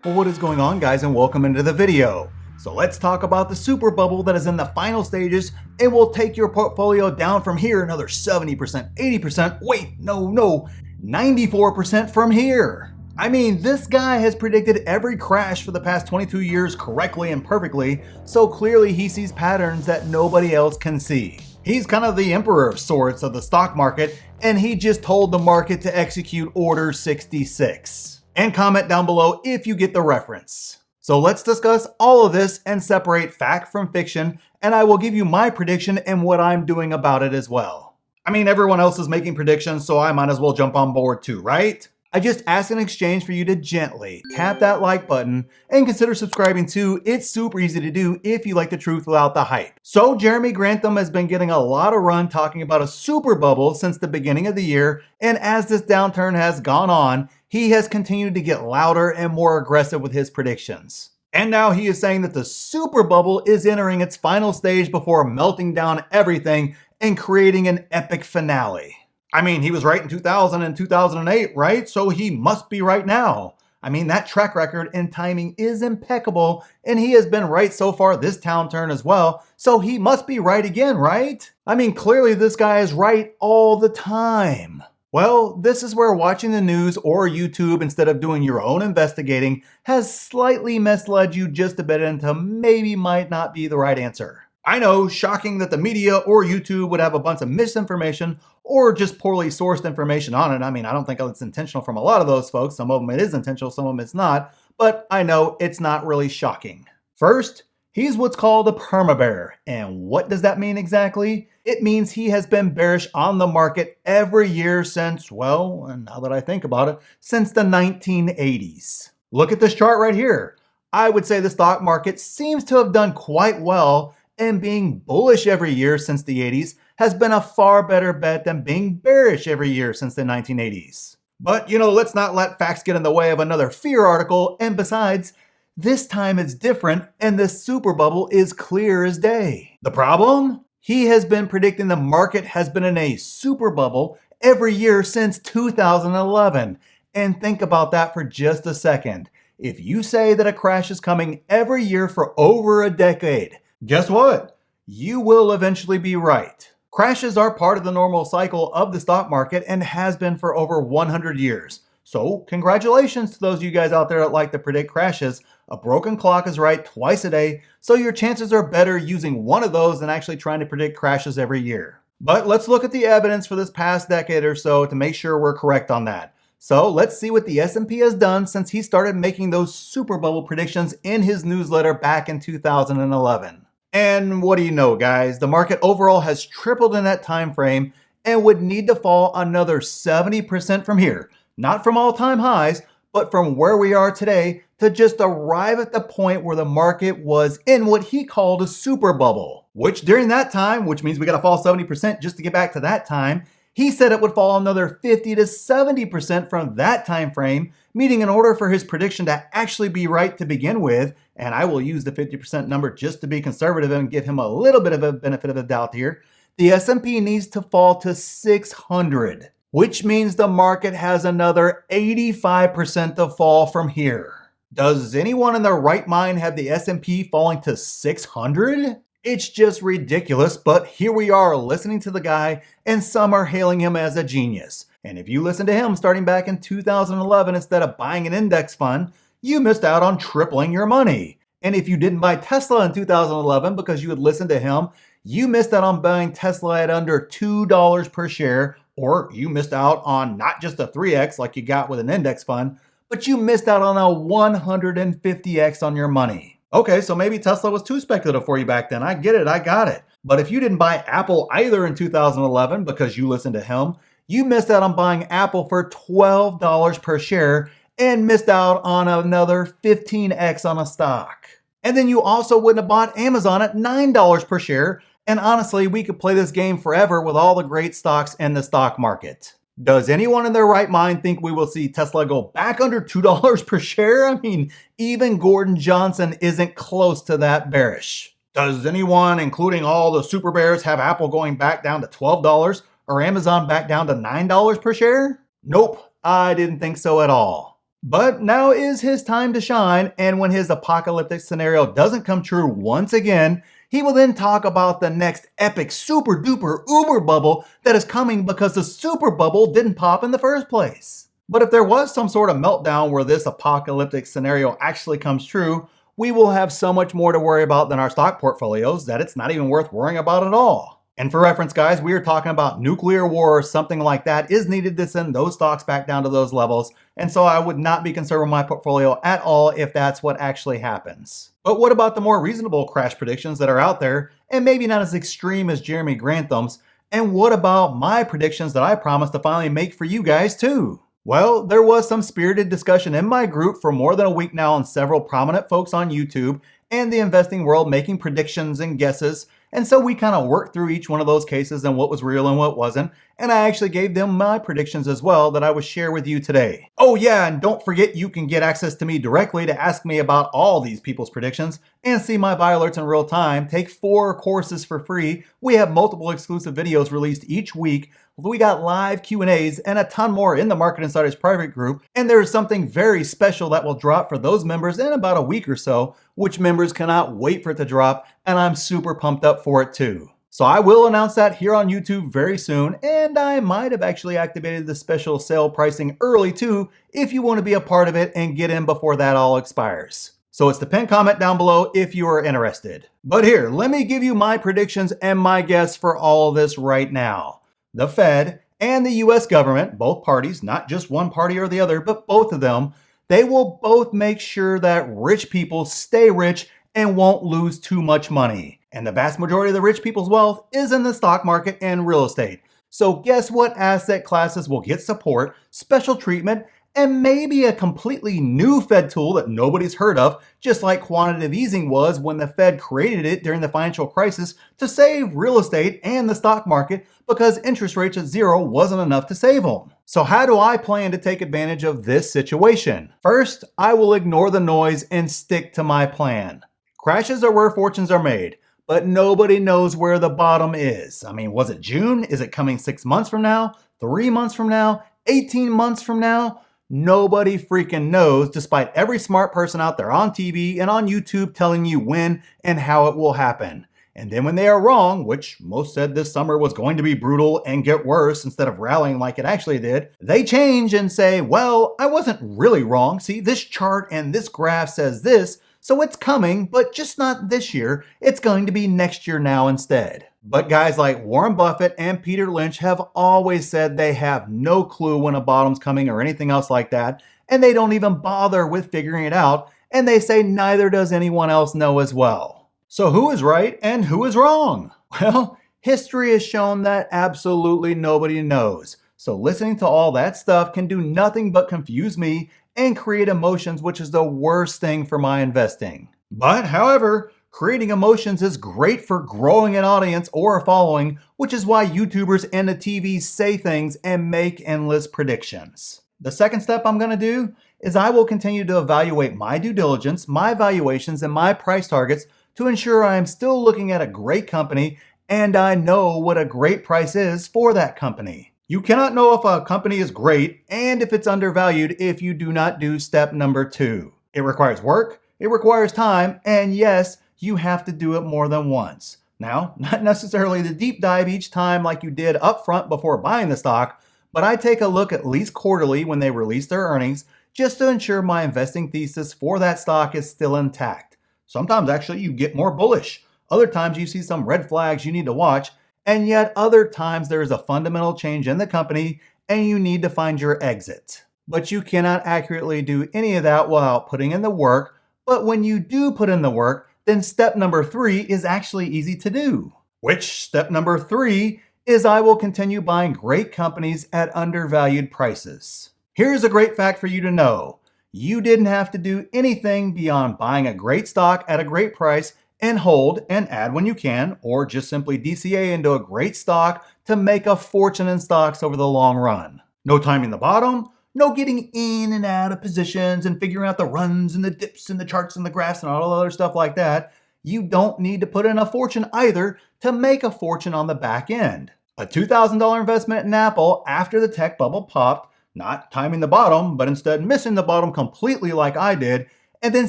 Well, what is going on, guys, and welcome into the video. So let's talk about the super bubble that is in the final stages and will take your portfolio down from here another 70%, 80%, wait, no, 94% from here. I mean, this guy has predicted every crash for the past 22 years correctly and perfectly, so clearly he sees patterns that nobody else can see. He's kind of the emperor of sorts of the stock market, and he just told the market to execute Order 66. And comment down below if you get the reference. So let's discuss all of this and separate fact from fiction, and I will give you my prediction and what I'm doing about it as well. I mean, everyone else is making predictions, so I might as well jump on board too, right? I just ask in exchange for you to gently tap that like button and consider subscribing too. It's super easy to do if you like the truth without the hype. So Jeremy Grantham has been getting a lot of run talking about a super bubble since the beginning of the year, and as this downturn has gone on, he has continued to get louder and more aggressive with his predictions. And now he is saying that the super bubble is entering its final stage before melting down everything and creating an epic finale. I mean, he was right in 2000 and 2008, right? So he must be right now. I mean, that track record and timing is impeccable, and he has been right so far this downturn as well, so he must be right again, right? I mean, clearly this guy is right all the time. Well, this is where watching the news or YouTube instead of doing your own investigating has slightly misled you just a bit into maybe might not be the right answer. I know, shocking that the media or YouTube would have a bunch of misinformation or just poorly sourced information on it. I mean, I don't think it's intentional from a lot of those folks. Some of them it is intentional, some of them it's not. But I know it's not really shocking. First, he's what's called a perma-bear. And what does that mean exactly? It means he has been bearish on the market every year since, well, and now that I think about it, since the 1980s. Look at this chart right here. I would say the stock market seems to have done quite well, and being bullish every year since the 80s has been a far better bet than being bearish every year since the 1980s. But, let's not let facts get in the way of another fear article, and besides, this time it's different and this super bubble is clear as day. The problem? He has been predicting the market has been in a super bubble every year since 2011. And think about that for just a second. If you say that a crash is coming every year for over a decade, guess what? You will eventually be right. Crashes are part of the normal cycle of the stock market and has been for over 100 years. So congratulations to those of you guys out there that like to predict crashes. A broken clock is right twice a day, so your chances are better using one of those than actually trying to predict crashes every year. But let's look at the evidence for this past decade or so to make sure we're correct on that. So let's see what the S&P has done since he started making those super bubble predictions in his newsletter back in 2011. And what do you know, guys? The market overall has tripled in that time frame and would need to fall another 70% from here. Not from all-time highs, but from where we are today to just arrive at the point where the market was in what he called a super bubble. Which during that time, which means we got to fall 70% just to get back to that time, he said it would fall another 50 to 70% from that time frame, meaning in order for his prediction to actually be right to begin with, and I will use the 50% number just to be conservative and give him a little bit of a benefit of the doubt here, the S&P needs to fall to 600, which means the market has another 85% to fall from here. Does anyone in their right mind have the S&P falling to 600? It's just ridiculous, but here we are listening to the guy, and some are hailing him as a genius. And if you listen to him starting back in 2011 instead of buying an index fund, you missed out on tripling your money. And if you didn't buy Tesla in 2011 because you had listened to him, you missed out on buying Tesla at under $2 per share, or you missed out on not just a 3x like you got with an index fund, but you missed out on a 150x on your money. Okay, so maybe Tesla was too speculative for you back then. I get it, I got it. But if you didn't buy Apple either in 2011 because you listened to him, you missed out on buying Apple for $12 per share and missed out on another 15x on a stock. And then you also wouldn't have bought Amazon at $9 per share. And honestly, we could play this game forever with all the great stocks in the stock market. Does anyone in their right mind think we will see Tesla go back under $2 per share? I mean, even Gordon Johnson isn't close to that bearish. Does anyone, including all the super bears, have Apple going back down to $12 or Amazon back down to $9 per share? Nope, I didn't think so at all. But now is his time to shine, and when his apocalyptic scenario doesn't come true once again, he will then talk about the next epic super duper uber bubble that is coming because the super bubble didn't pop in the first place. But if there was some sort of meltdown where this apocalyptic scenario actually comes true, we will have so much more to worry about than our stock portfolios that it's not even worth worrying about at all. And for reference, guys, we are talking about nuclear war or something like that is needed to send those stocks back down to those levels. And so I would not be concerned with my portfolio at all if that's what actually happens. But what about the more reasonable crash predictions that are out there and maybe not as extreme as Jeremy Grantham's? And what about my predictions that I promised to finally make for you guys too? Well, there was some spirited discussion in my group for more than a week now on several prominent folks on YouTube and the investing world making predictions and guesses. And so we kind of worked through each one of those cases and what was real and what wasn't. And I actually gave them my predictions as well that I would share with you today. Oh yeah, and don't forget you can get access to me directly to ask me about all these people's predictions and see my buy alerts in real time. Take 4 courses for free. We have multiple exclusive videos released each week. We got live Q&As and a ton more in the Market Insiders private group. And there is something very special that will drop for those members in about a week or so, which members cannot wait for it to drop. And I'm super pumped up for it too. So I will announce that here on YouTube very soon, and I might have actually activated the special sale pricing early too if you want to be a part of it and get in before that all expires. So it's the pinned comment down below if you are interested. But here, let me give you my predictions and my guess for all of this right now. The Fed and the US government, both parties, not just one party or the other, but both of them, they will both make sure that rich people stay rich and won't lose too much money. And the vast majority of the rich people's wealth is in the stock market and real estate. So guess what asset classes will get support, special treatment, and maybe a completely new Fed tool that nobody's heard of, just like quantitative easing was when the Fed created it during the financial crisis to save real estate and the stock market because interest rates at 0 wasn't enough to save them. So how do I plan to take advantage of this situation? First, I will ignore the noise and stick to my plan. Crashes are where fortunes are made, but nobody knows where the bottom is. I mean, was it June? Is it coming 6 months from now? 3 months from now? 18 months from now? Nobody freaking knows, despite every smart person out there on TV and on YouTube telling you when and how it will happen. And then when they are wrong, which most said this summer was going to be brutal and get worse instead of rallying like it actually did, they change and say, well, I wasn't really wrong. See, this chart and this graph says this, so it's coming, but just not this year. It's going to be next year now instead. But guys like Warren Buffett and Peter Lynch have always said they have no clue when a bottom's coming or anything else like that, and they don't even bother with figuring it out, and they say neither does anyone else know as well. So who is right and who is wrong? Well, history has shown that absolutely nobody knows. So listening to all that stuff can do nothing but confuse me and create emotions, which is the worst thing for my investing. But however, creating emotions is great for growing an audience or a following, which is why YouTubers and the TV say things and make endless predictions. The second step I'm going to do is I will continue to evaluate my due diligence, my valuations, and my price targets to ensure I am still looking at a great company and I know what a great price is for that company. You cannot know if a company is great and if it's undervalued if you do not do step number 2. It requires work, it requires time, and yes, you have to do it more than once. Now, not necessarily the deep dive each time like you did up front before buying the stock, but I take a look at least quarterly when they release their earnings just to ensure my investing thesis for that stock is still intact. Sometimes actually you get more bullish. Other times you see some red flags you need to watch, and yet other times there is a fundamental change in the company and you need to find your exit. But you cannot accurately do any of that without putting in the work, but when you do put in the work, then step number 3 is actually easy to do. Which step number 3 is I will continue buying great companies at undervalued prices. Here's a great fact for you to know. You didn't have to do anything beyond buying a great stock at a great price and hold and add when you can, or just simply DCA into a great stock to make a fortune in stocks over the long run. No timing the bottom, no getting in and out of positions and figuring out the runs and the dips and the charts and the graphs and all the other stuff like that. You don't need to put in a fortune either to make a fortune on the back end. A $2,000 investment in Apple after the tech bubble popped Not timing the bottom, but instead missing the bottom completely like I did, and then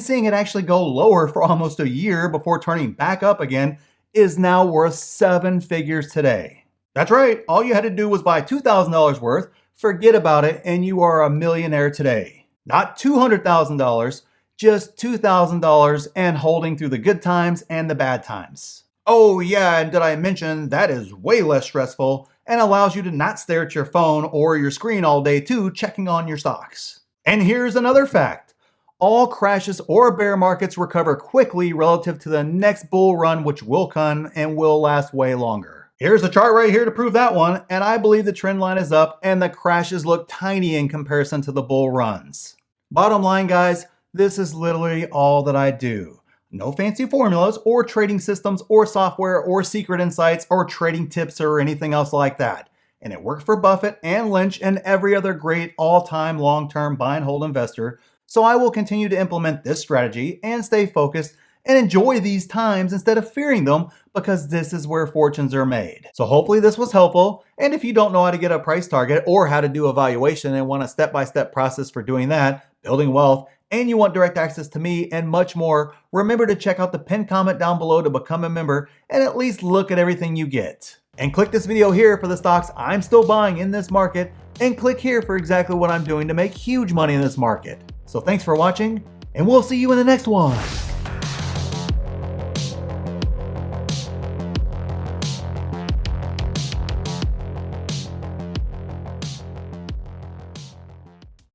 seeing it actually go lower for almost a year before turning back up again, is now worth 7 figures today. That's right, all you had to do was buy $2,000 worth, forget about it, and you are a millionaire today. Not $200,000, just $2,000 and holding through the good times and the bad times. Oh yeah, and did I mention that is way less stressful and allows you to not stare at your phone or your screen all day too, checking on your stocks. And here's another fact. All crashes or bear markets recover quickly relative to the next bull run, which will come and will last way longer. Here's a chart right here to prove that one, and I believe the trend line is up and the crashes look tiny in comparison to the bull runs. Bottom line, guys, this is literally all that I do. No fancy formulas or trading systems or software or secret insights or trading tips or anything else like that. And it worked for Buffett and Lynch and every other great all-time long-term buy and hold investor. So I will continue to implement this strategy and stay focused and enjoy these times instead of fearing them, because this is where fortunes are made. So hopefully this was helpful. And if you don't know how to get a price target or how to do evaluation and want a step-by-step process for doing that, building wealth, and you want direct access to me and much more, remember to check out the pinned comment down below to become a member and at least look at everything you get. And click this video here for the stocks I'm still buying in this market, and click here for exactly what I'm doing to make huge money in this market. So thanks for watching, and we'll see you in the next one.